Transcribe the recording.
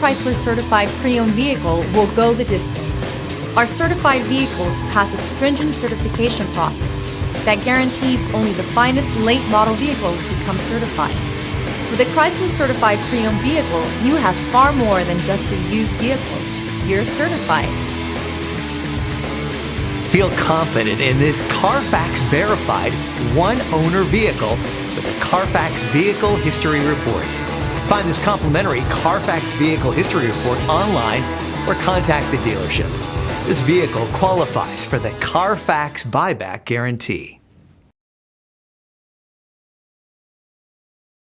Chrysler certified pre-owned vehicle will go the distance. Our certified vehicles pass a stringent certification process that guarantees only the finest late model vehicles become certified. With a Chrysler certified pre-owned vehicle, you have far more than just a used vehicle. You're certified. Feel confident in this Carfax verified one-owner vehicle with a Carfax Vehicle History Report. Find this complimentary Carfax Vehicle History Report online or contact the dealership. This vehicle qualifies for the Carfax Buyback Guarantee.